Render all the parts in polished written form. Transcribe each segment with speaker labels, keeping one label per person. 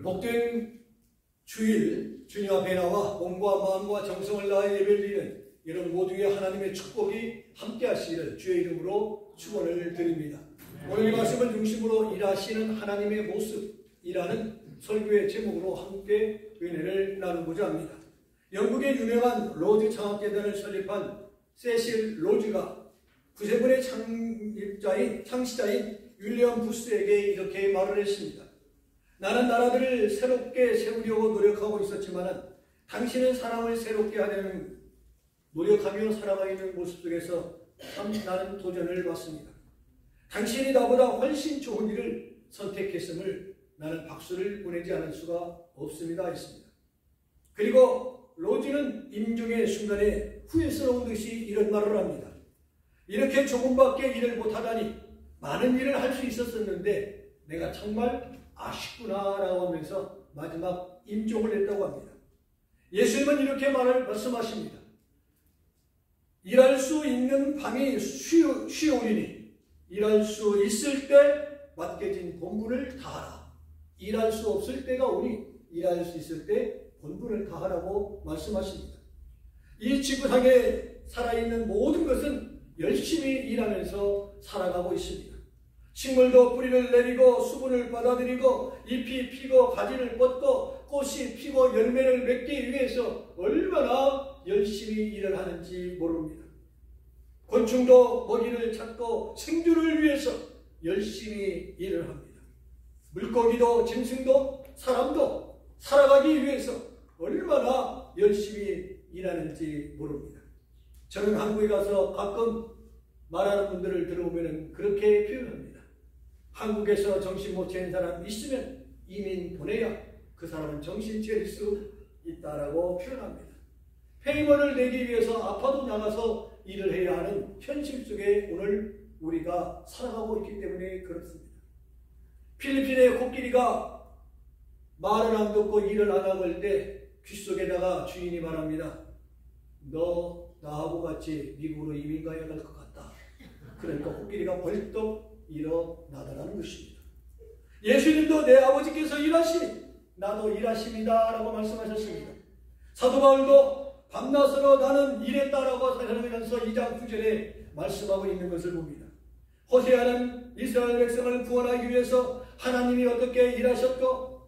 Speaker 1: 복된 주일 주님 앞에 나와 몸과 마음과 정성을 다해 예배를 드리는 이런 모두의 하나님의 축복이 함께 하시기를 주의 이름으로 축원을 드립니다. 오늘 이 말씀을 중심으로 일하시는 하나님의 모습이라는 설교의 제목으로 함께 은혜를 나누고자 합니다. 영국의 유명한 로즈 창학재단을 설립한 세실 로즈가 구세군의 창시자인 윌리엄 부스에게 이렇게 말을 했습니다. 나는 나라들을 새롭게 세우려고 노력하고 있었지만 당신은 사람을 새롭게 하려는 노력하며 살아가는 모습 속에서 참 나는 도전을 받습니다. 당신이 나보다 훨씬 좋은 일을 선택했음을 나는 박수를 보내지 않을 수가 없습니다 했습니다. 그리고 로즈는 임종의 순간에 후회스러운 듯이 이런 말을 합니다. 이렇게 조금밖에 일을 못하다니 많은 일을 할 수 있었었는데 내가 정말 아쉽구나 라고 하면서 마지막 임종을 했다고 합니다. 예수님은 이렇게 말씀하십니다. 일할 수 있는 밤이 쉬우리니 일할 수 있을 때 맡겨진 본분을 다하라. 일할 수 없을 때가 오니 일할 수 있을 때 본분을 다하라고 말씀하십니다. 이 지구상에 살아있는 모든 것은 열심히 일하면서 살아가고 있습니다. 식물도 뿌리를 내리고 수분을 받아들이고 잎이 피고 가지를 뻗고 꽃이 피고 열매를 맺기 위해서 얼마나 열심히 일을 하는지 모릅니다. 곤충도 먹이를 찾고 생존을 위해서 열심히 일을 합니다. 물고기도 짐승도 사람도 살아가기 위해서 얼마나 열심히 일하는지 모릅니다. 저는 한국에 가서 가끔 말하는 분들을 들어보면 그렇게 표현합니다. 한국에서 정신 못 차린 사람 있으면 이민 보내야 그 사람은 정신 차릴 수 있다라고 표현합니다. 페이먼을 내기 위해서 아파도 나가서 일을 해야 하는 현실 속에 오늘 우리가 살아가고 있기 때문에 그렇습니다. 필리핀의 코끼리가 말을 안 듣고 일을 안 하고 할 때 귓속에다가 주인이 말합니다. 너 나하고 같이 미국으로 이민 가야 할 것 같다. 그러니까 코끼리가 벌떡 일어나더라는 것입니다. 예수님도 내 아버지께서 일하시니 나도 일하십니다 라고 말씀하셨습니다. 사도 바울도 밤낮으로 나는 일했다라고 살아가면서 2장 9절에 말씀하고 있는 것을 봅니다. 호세아는 이스라엘 백성을 구원하기 위해서 하나님이 어떻게 일하셨고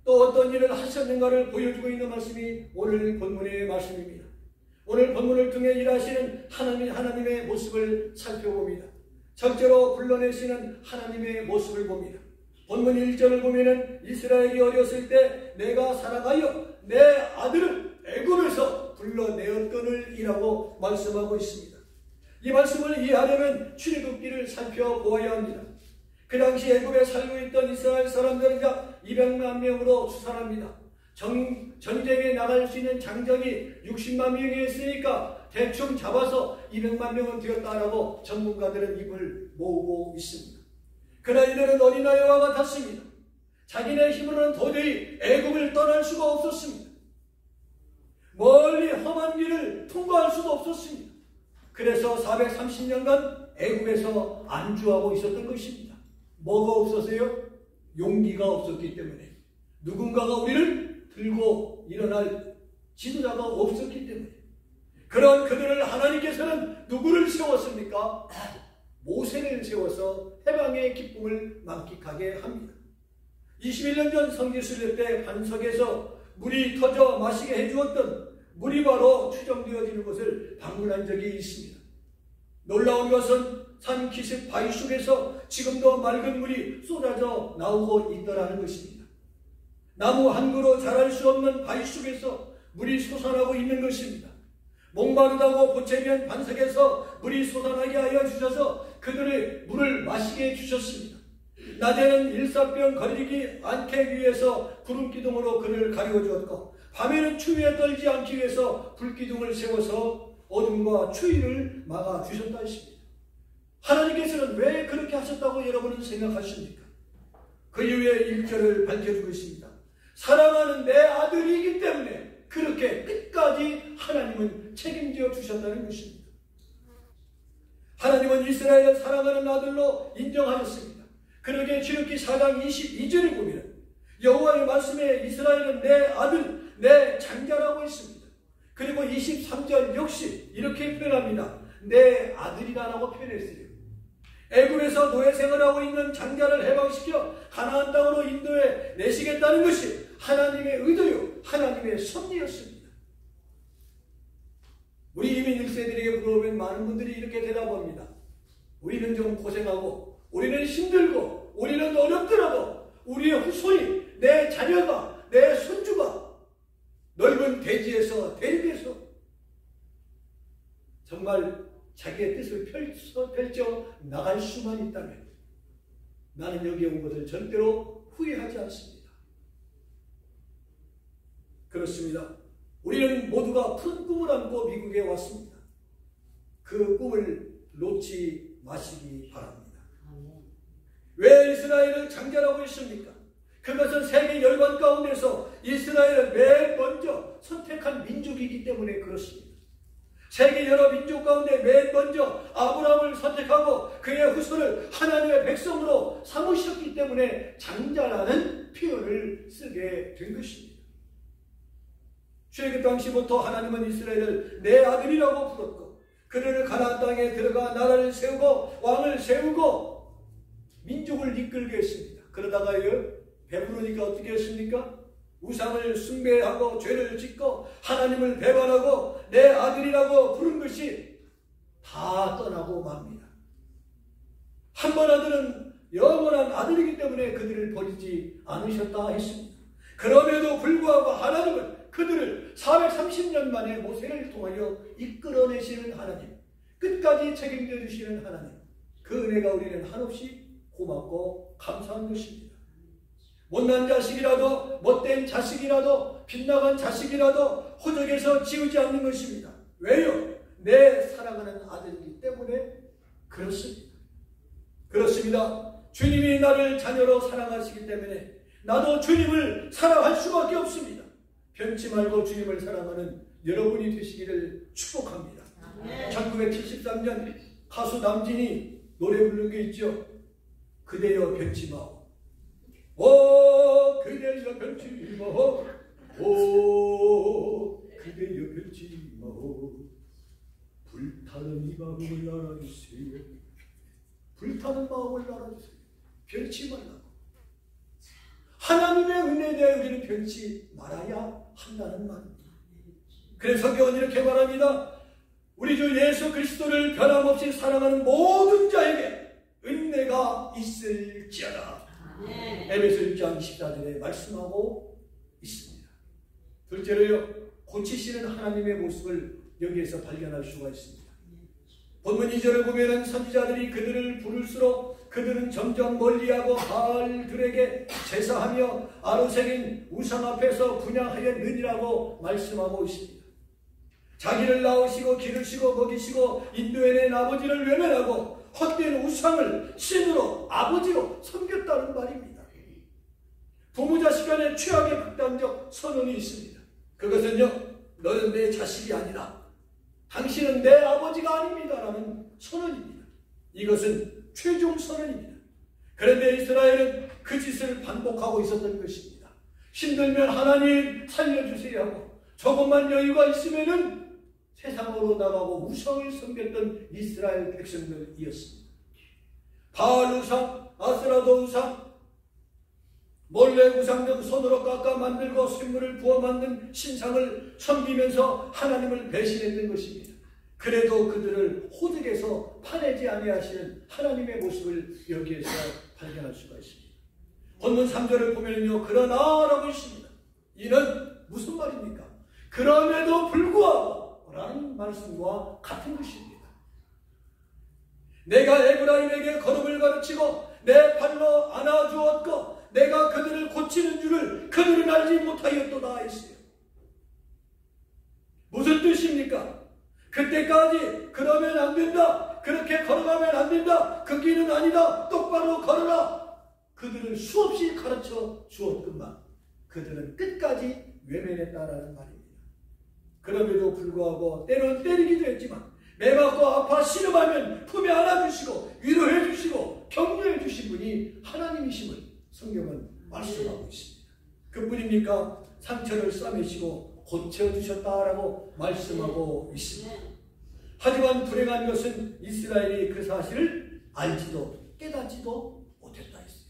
Speaker 1: 또 어떤 일을 하셨는가를 보여주고 있는 말씀이 오늘 본문의 말씀입니다. 오늘 본문을 통해 일하시는 하나님의 모습을 살펴봅니다. 적절로 불러내시는 하나님의 모습을 봅니다. 본문 1절을 보면은 이스라엘이 어렸을 때 내가 사랑하여 내 아들을 애굽에서 불러내었거늘 이라고 말씀하고 있습니다. 이 말씀을 이해하려면 출애굽기를 살펴보아야 합니다. 그 당시 애굽에 살고 있던 이스라엘 사람들은 약 200만 명으로 추산합니다. 전쟁에 나갈 수 있는 장정이 60만 명이었으니까 대충 잡아서 200만 명은 되었다라고 전문가들은 입을 모으고 있습니다. 그러나 이들은 어린아이와 같았습니다. 자기네 힘으로는 도저히 애굽을 떠날 수가 없었습니다. 멀리 험한 길을 통과할 수도 없었습니다. 그래서 430년간 애굽에서 안주하고 있었던 것입니다. 뭐가 없었어요? 용기가 없었기 때문에. 누군가가 우리를 들고 일어날 지도자가 없었기 때문에. 그런 그들을 하나님께서는 누구를 세웠습니까? 모세를 세워서 해방의 기쁨을 만끽하게 합니다. 21년 전 성지순례 때 반석에서 물이 터져 마시게 해주었던 물이 바로 추정되어지는 것을 방문한 적이 있습니다. 놀라운 것은 산 기슭 바위 속에서 지금도 맑은 물이 쏟아져 나오고 있더라는 것입니다. 나무 한 그루 자랄 수 없는 바위 속에서 물이 솟아나고 있는 것입니다. 목마르다고 보채면 반석에서 물이 솟아나게 하여 주셔서 그들의 물을 마시게 해주셨습니다. 낮에는 일사병 걸리지 않게 위해서 구름기둥으로 그를 가려주었고 밤에는 추위에 떨지 않기 위해서 불기둥을 세워서 어둠과 추위를 막아주셨다 했습니다. 하나님께서는 왜 그렇게 하셨다고 여러분은 생각하십니까? 그 이후에 1절을 밝혀주고 있습니다. 사랑하는 내 아들이기 때문에 그렇게 끝까지 하나님은 책임져 주셨다는 것입니다. 하나님은 이스라엘을 사랑하는 아들로 인정하셨습니다. 그러기에 출애굽기 4장 22절을 보면 여호와의 말씀에 이스라엘은 내 아들, 내 장자라고 했습니다. 그리고 23절 역시 이렇게 표현합니다. 내 아들이라고 표현했어요. 애굽에서 노예 생활하고 있는 장자를 해방시켜 가나안 땅으로 인도해 내시겠다는 것이 하나님의 의도요, 하나님의 섭리였습니다. 우리 이민 1세들에게 물어보면 많은 분들이 이렇게 대답합니다. 우리는 좀 고생하고, 우리는 힘들고, 우리는 어렵더라도 우리의 후손이, 내 자녀가, 내 손주가 넓은 대지에서, 대륙에서 정말 자기의 뜻을 펼쳐 나갈 수만 있다면 나는 여기에 온 것을 절대로 후회하지 않습니다. 그렇습니다. 우리는 모두가 큰 꿈을 안고 미국에 왔습니다. 그 꿈을 놓지 마시기 바랍니다. 왜 이스라엘을 장자라고 했습니까? 그것은 세계 열방 가운데서 이스라엘을 맨 먼저 선택한 민족이기 때문에 그렇습니다. 세계 여러 민족 가운데 맨 먼저 아브라함을 선택하고 그의 후손을 하나님의 백성으로 삼으셨기 때문에 장자라는 표현을 쓰게 된 것입니다. 출애굽 당시부터 하나님은 이스라엘을 내 아들이라고 불렀고 그들을 가나안 땅에 들어가 나라를 세우고 왕을 세우고 민족을 이끌게 했습니다. 그러다가요, 배부르니까 어떻게 했습니까? 우상을 숭배하고 죄를 짓고 하나님을 배반하고 내 아들이라고 부른 것이 다 떠나고 맙니다. 한 번 아들은 영원한 아들이기 때문에 그들을 버리지 않으셨다 했습니다. 그럼에도 불구하고 하나님은 그들을 430년 만에 모세를 통하여 이끌어내시는 하나님, 끝까지 책임져 주시는 하나님, 그 은혜가 우리는 한없이 고맙고 감사한 것입니다. 못난 자식이라도, 못된 자식이라도, 빗나간 자식이라도 호적에서 지우지 않는 것입니다. 왜요? 내 사랑하는 아들이기 때문에 그렇습니다. 그렇습니다. 주님이 나를 자녀로 사랑하시기 때문에 나도 주님을 사랑할 수밖에 없습니다. 변치 말고 주님을 사랑하는 여러분이 되시기를 축복합니다. 1973년 가수 남진이 노래 부른 게 있죠. 그대여 변치 마오. 오 그대여 변치 마오. 오 그대여 변치 마오. 불타는 이 마음을 날아주세요. 불타는 마음을 날아주세요. 변치 말라고. 하나님의 은혜에 대해 우리는 변치 말아야 한다는 말입니다. 그래서 성경은 이렇게 말합니다. 우리 주 예수 그리스도를 변함없이 사랑하는 모든 자에게 은혜가 있을지어다. 에베소 1장 14절에 말씀하고 있습니다. 둘째로요, 고치시는 하나님의 모습을 여기에서 발견할 수가 있습니다. 본문 2절을 보면 선지자들이 그들을 부를수록 그들은 점점 멀리하고 바알들에게 제사하며 아로색인 우상 앞에서 분향하였느니라고 말씀하고 있습니다. 자기를 낳으시고 기르시고 먹이시고 인도해낸 아버지를 외면하고 헛된 우상을 신으로 아버지로 섬겼다는 말입니다. 부모 자식 간의 최악의 극단적 선언이 있습니다. 그것은요, 너는 내 자식이 아니라 당신은 내 아버지가 아닙니다라는 선언입니다. 이것은 최종 선언입니다. 그런데 이스라엘은 그 짓을 반복하고 있었던 것입니다. 힘들면 하나님 살려주세요 하고 조금만 여유가 있으면은 세상으로 나가고 우상을 섬겼던 이스라엘 백성들이었습니다. 바알 우상, 아스라도 우상, 몰래 우상 등 손으로 깎아 만들고 샘물을 부어 만든 신상을 섬기면서 하나님을 배신했던 것입니다. 그래도 그들을 호적에서 파내지 아니하시는 하나님의 모습을 여기에서 발견할 수가 있습니다. 본문 3절을 보면요, 그러나라고 있습니다. 이는 무슨 말입니까? 그럼에도 불구하고 라는 말씀과 같은 것입니다. 내가 에브라임에게 걸음을 가르치고 내 발로 안아주었고 내가 그들을 고치는 줄을 그들은 알지 못하였도다 했어요. 무슨 뜻입니까? 그때까지 그러면 안 된다, 그렇게 걸어가면 안 된다, 그 길은 아니다, 똑바로 걸어라, 그들을 수없이 가르쳐 주었건만 그들은 끝까지 외면했다라는 말입니다. 그럼에도 불구하고 때로는 때리기도 했지만 매맞고 아파 신음하면 품에 안아주시고 위로해 주시고 격려해 주신 분이 하나님이심을 성경은 말씀하고 있습니다. 그뿐입니까? 상처를 싸매시고 고쳐주셨다라고 말씀하고 있습니다. 하지만 불행한 것은 이스라엘이 그 사실을 알지도 깨닫지도 못했다 했어요.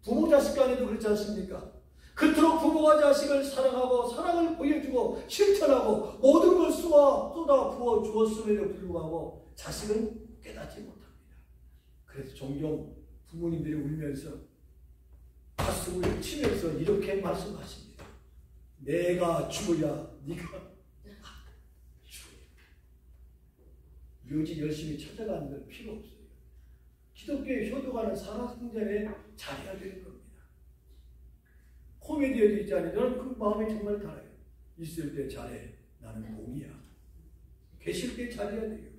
Speaker 1: 부모 자식 간에도 그렇지 않습니까? 그토록 부모가 자식을 사랑하고 사랑을 보여주고 실천하고 모든 걸 쏟아 부어 주었음에도 불구하고 자식은 깨닫지 못합니다. 그래서 종종 부모님들이 울면서 가슴을 치면서 이렇게 말씀하십니다. 내가 죽어야 네가 죽어야. 묘지 열심히 찾아가는 건 필요 없어요. 기독교의 효도가는 살아생전에 잘해야 되는 겁니다. 코미디에도 있잖아요. 저는 그 마음이 정말 달아요. 있을 때 잘해. 나는 공이야. 계실 때 잘해야 돼요.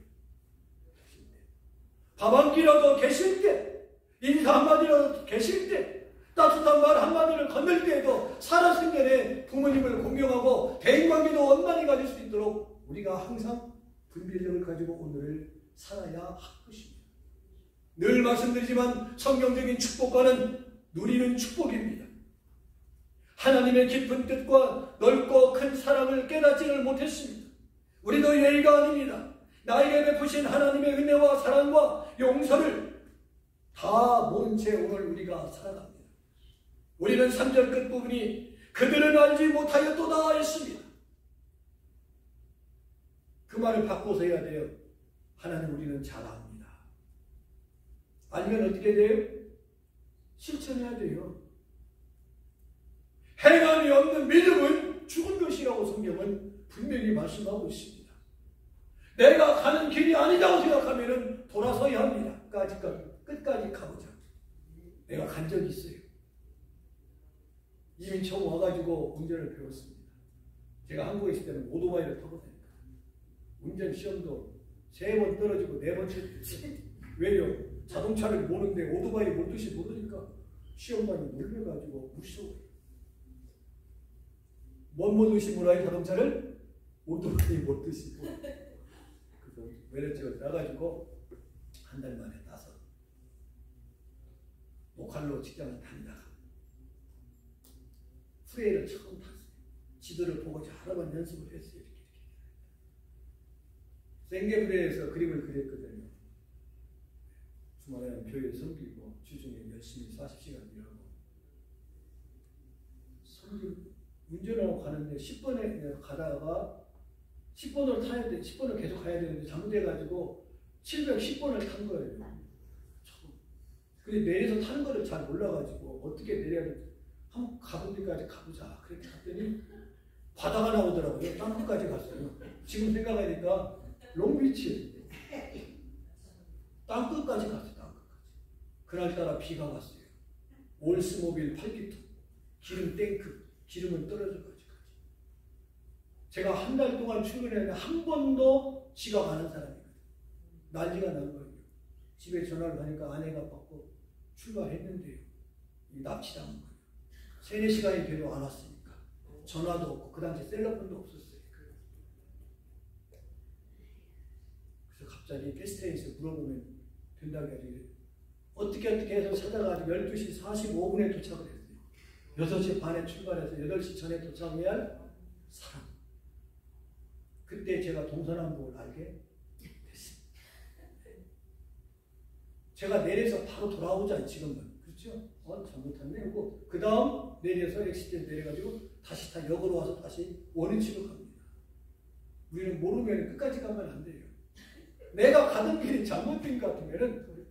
Speaker 1: 밥 한 끼라도 계실 때, 인사 한마디라도 계실 때, 따뜻한 말 한마디를 건넬 때에도 살아생전에 부모님을 공경하고 대인관계도 원만히 가질 수 있도록 우리가 항상 분별력을 가지고 오늘을 살아야 할 것입니다. 늘 말씀드리지만 성경적인 축복과는 누리는 축복입니다. 하나님의 깊은 뜻과 넓고 큰 사랑을 깨닫지를 못했습니다. 우리도 예의가 아닙니다. 나에게 베푸신 하나님의 은혜와 사랑과 용서를 다 모른 채 오늘 우리가 살아갑니다. 우리는 3절 끝부분이 그들은 알지 못하였도다 했습니다. 그 말을 바꿔서 해야 돼요. 하나님 우리는 잘 압니다. 알면 어떻게 돼요? 실천해야 돼요. 행함이 없는 믿음은 죽은 것이라고 성경은 분명히 말씀하고 있습니다. 내가 가는 길이 아니다고 생각하면 돌아서야 합니다. 끝까지 가보자. 내가 간 적이 있어요. 이미 처음 와가지고 운전을 배웠습니다. 제가 한국에 있을 때는 오토바이를 타고 다녔거든요. 운전 시험도 3번 떨어지고 4번 쳤지. 왜요? 자동차를 모르는데 오토바이 몰듯이 모르니까 시험관이 놀려가지고 무서워요. 뭔 몰듯이 몰아요? 자동차를? 오토바이 몰듯이 몰아요. 그래서 외래증을 따가지고 한 달 만에 따서 로컬로 직장을 다니다가 프레이를 처음 탔어요. 지도를 보고 여러 번 연습을 했어요. 이렇게. 생계부대에서 그림을 그렸거든요. 주말에는 교회 섬기고 주중에 열심히 40시간 일하고 운전하고 가는데 10번에 가다가 10번을 타야 돼. 10번을 계속 가야 되는데 잘못해가지고 710번을 탄 거예요. 근데 내려서 타는 거를 잘 몰라가지고 어떻게 내려야 될지 한번 가본 데까지 가보자. 그렇게 갔더니 바다가 나오더라고요. 땅끝까지 갔어요. 지금 생각하니까 롱비치 땅끝까지 갔어요. 땅끝까지. 그날따라 비가 왔어요. 올스모빌 8기통 기름 탱크 기름은 떨어져가지고 제가 한 달 동안 출근했는데 한 번도 지각 안 한 사람이거든요. 난리가 난 거예요. 집에 전화를 하니까 아내가 받고 출발했는데요. 납치당한 거예요. 3-4시간이 돼도 안 왔으니까. 전화도 없고 그 당시 셀러폰도 없었어요. 그래서 갑자기 게스트에서 물어보면 된다고 해서 어떻게 해서 찾아가지고 12시 45분에 도착을 했어요. 6시 반에 출발해서 8시 전에 도착해야 할 사람. 그때 제가 동서남북을 알게 됐습니다. 제가 내려서 바로 돌아오자 지금은. 그렇죠? 잘못했네. 그리고 그 다음 내려서 엑시트 내려가지고 다시 다 역으로 와서 다시 원위치로 갑니다. 우리는 모르면 끝까지 가면 안 돼요. 내가 가던 길이 잘못된 것 같으면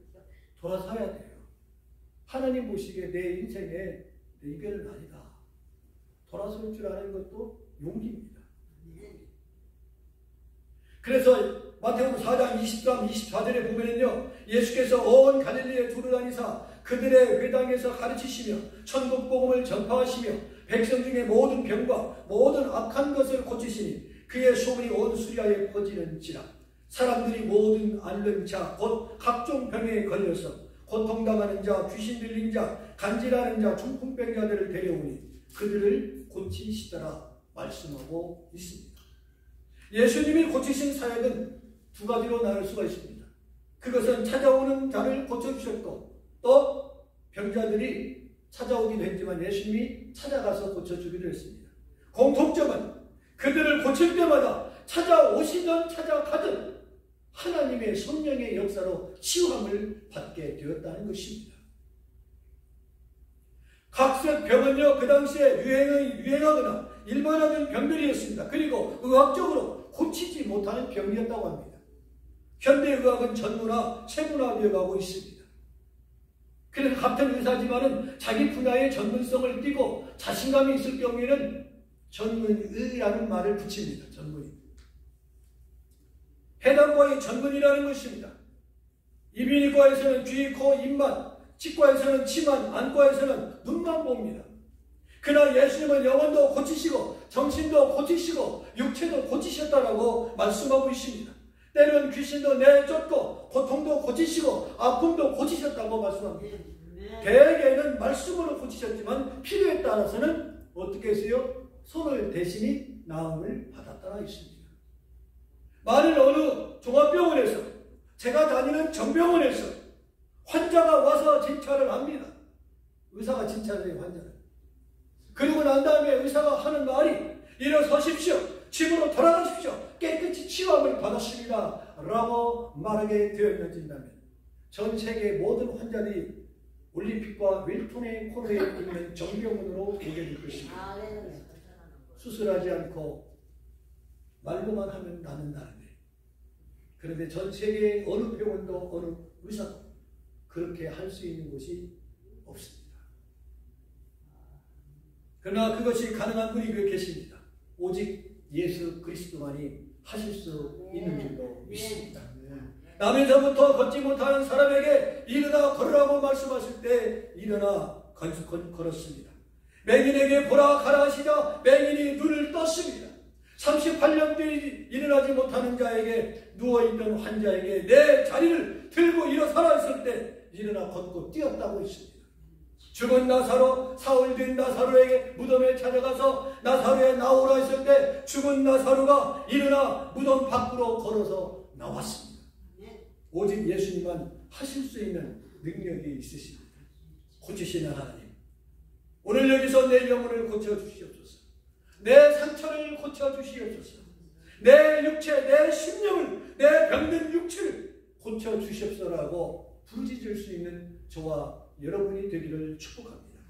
Speaker 1: 돌아서야 돼요. 하나님 보시기에 내 인생에 내 이별은 아니다. 돌아설 줄 아는 것도 용기입니다. 그래서 마태복음 4장 23, 24절에 보면은요, 예수께서 온 갈릴리에 두루다니사 그들의 회당에서 가르치시며 천국 복음을 전파하시며 백성 중에 모든 병과 모든 악한 것을 고치시니 그의 소문이 온 수리아에 퍼지는지라. 사람들이 모든 앓는 자 곧 각종 병에 걸려서 고통당하는 자, 귀신 들린 자, 간질하는 자, 중풍병자들을 데려오니 그들을 고치시더라 말씀하고 있습니다. 예수님이 고치신 사역은 2가지로 나눌 수가 있습니다. 그것은 찾아오는 자를 고쳐주셨고 또 병자들이 찾아오기도 했지만 예수님이 찾아가서 고쳐주기도 했습니다. 공통점은 그들을 고칠 때마다 찾아오시던 찾아가던 하나님의 성령의 역사로 치유함을 받게 되었다는 것입니다. 각색 병은요, 그 당시에 유행하거나 일반화된 병들이었습니다. 그리고 의학적으로 고치지 못하는 병이었다고 합니다. 현대의학은 전문화, 세분화되어 가고 있습니다. 그래서 같은 의사지만은 자기 분야의 전문성을 띠고 자신감이 있을 경우에는 전문의라는 말을 붙입니다. 전문의. 해당과의 전문이라는 것입니다. 이비인후과에서는 귀, 코, 입만, 치과에서는 치만, 안과에서는 눈만 봅니다. 그러나 예수님은 영혼도 고치시고 정신도 고치시고 육체도 고치셨다라고 말씀하고 있습니다. 때로는 귀신도 내쫓고 고통도 고치시고 아픔도 고치셨다고 말씀합니다. 대개는 말씀으로 고치셨지만 필요에 따라서는 어떻게 했어요? 손을 대신이 나음을 받았다라 있습니다. 만일 어느 종합병원에서, 제가 다니는 정병원에서 환자가 와서 진찰을 합니다. 의사가 진찰을 해요, 환자를. 그리고 난 다음에 의사가 하는 말이 일어서십시오. 집으로 돌아가십시오. 깨끗이 치유함을 받았습니다. 라고 말하게 되어진다면 전 세계 모든 환자들이 올림픽과 웰톤의 코너에 있는 정병원으로 오게 될 것입니다. 수술하지 않고 말로만 하면 낫는다는데, 그런데 전 세계 어느 병원도 어느 의사도 그렇게 할 수 있는 곳이 없습니다. 그러나 그것이 가능한 분이 왜 계십니다. 오직 예수 그리스도만이 하실 수 있는 줄로 믿습니다. 남의 전부터 걷지 못하는 사람에게 일어나 걸으라고 말씀하실 때 일어나 걸었습니다. 맹인에게 보라 가라 하시자 맹인이 눈을 떴습니다. 38년 뒤 일어나지 못하는 자에게, 누워있던 환자에게 내 자리를 들고 일어서라 했을 때 일어나 걷고 뛰었다고 했습니다. 죽은 나사로, 사흘 된 나사로에게 무덤에 찾아가서 나사로에 나오라 했을 때 죽은 나사로가 일어나 무덤 밖으로 걸어서 나왔습니다. 오직 예수님만 하실 수 있는 능력이 있으십니다. 고치시는 하나님, 오늘 여기서 내 영혼을 고쳐주시옵소서. 내 상처를 고쳐주시옵소서. 내 육체, 내 심령을, 내 병든 육체를 고쳐주시옵소서라고 부르짖을 수 있는 저와 여러분이 되기를 축복합니다.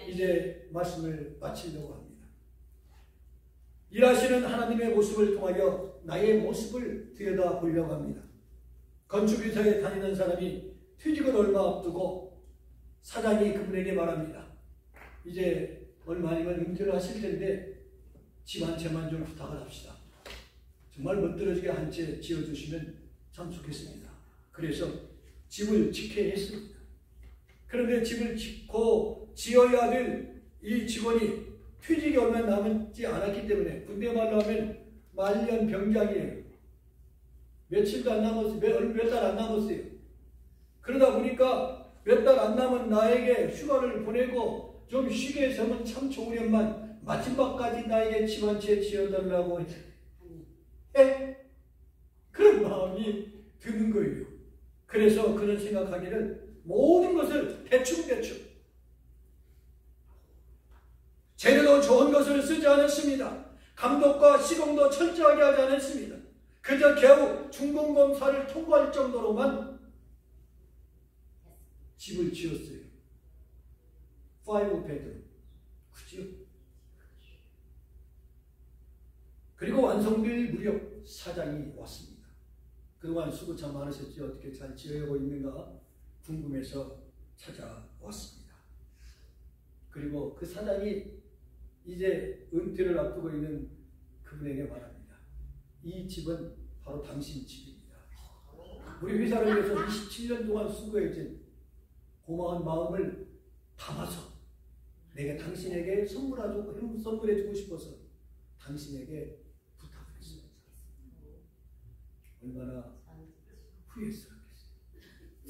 Speaker 1: 이제 말씀을 마치려고 합니다. 일하시는 하나님의 모습을 통하여 나의 모습을 들여다보려고 합니다. 건축회사에 다니는 사람이 퇴직을 얼마 앞두고 사장이 그분에게 말합니다. 이제 얼마 아니면 은퇴를 하실 텐데 집 한 채만 좀 부탁을 합시다. 정말 멋들어지게 한 채 지어주시면 참 좋겠습니다. 그래서 집을 짓게 했습니다. 그런데 집을 짓고 지어야 될 이 직원이 퇴직이 얼마 남지 않았기 때문에, 군대 말로 하면 말년 병장이에요. 며칠도 안 남았어요. 몇 달 안 남았어요. 그러다 보니까 몇 달 안 남은 나에게 휴가를 보내고 좀 쉬게 해서는 참 좋으련만 마지막까지 나에게 집 한 채 지어달라고 해? 그런 마음이 드는 거예요. 그래서 그는 생각하기를 모든 것을 대충 재료도 좋은 것을 쓰지 않았습니다. 감독과 시공도 철저하게 하지 않았습니다. 그저 겨우 중공검사를 통과할 정도로만 집을 지었어요. 5베드룸. 그죠? 그리고 완성될 무렵 사장이 왔습니다. 그동안 수고 참 많으셨죠. 어떻게 잘 지어오고 있는가 궁금해서 찾아왔습니다. 그리고 그 사장이 이제 은퇴를 앞두고 있는 그분에게 말합니다. 이 집은 바로 당신 집입니다. 우리 회사를 위해서 27년 동안 수고해준 고마운 마음을 담아서 내가 당신에게 선물해주고 싶어서 당신에게 부탁을 했습니다. 얼마나 후회스럽겠어요.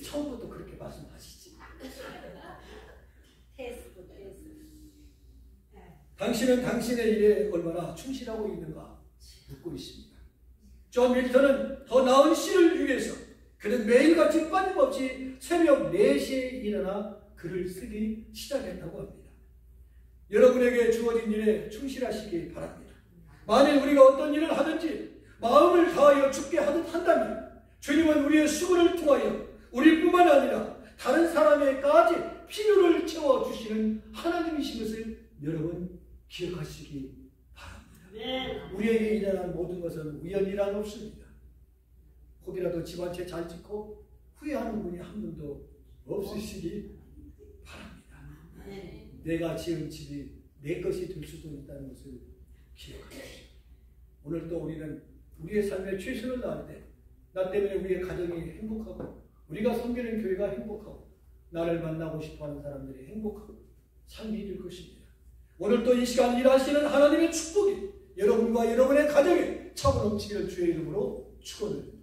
Speaker 1: 처음부터 그렇게 말씀하시지. 당신은 당신의 일에 얼마나 충실하고 있는가 묻고 있습니다. 존 밀턴은 더 나은 시를 위해서 그는 매일같이 빠짐없이 새벽 4시에 일어나 글을 쓰기 시작했다고 합니다. 여러분에게 주어진 일에 충실하시기 바랍니다. 만일 우리가 어떤 일을 하든지 마음을 다하여 죽게 하듯 한다면 주님은 우리의 수고를 통하여 우리뿐만 아니라 다른 사람에게까지 필요를 채워주시는 하나님이신 것을 여러분 기억하시기 바랍니다. 우리에게 일어난 모든 것은 우연이란 없습니다. 혹이라도 집 한 채 잘 짓고 후회하는 분이 한 분도 없으시기 바랍니다. 내가 지은 집이 내 것이 될 수도 있다는 것을 기억하십시오. 오늘 또 우리는 우리의 삶에 최선을 다할 때 나 때문에 우리의 가정이 행복하고 우리가 섬기는 교회가 행복하고 나를 만나고 싶어하는 사람들이 행복하고 삶이 될 것입니다. 오늘 또 이 시간 일하시는 하나님의 축복이 여러분과 여러분의 가정에 차고 넘치기를 주의 이름으로 축원을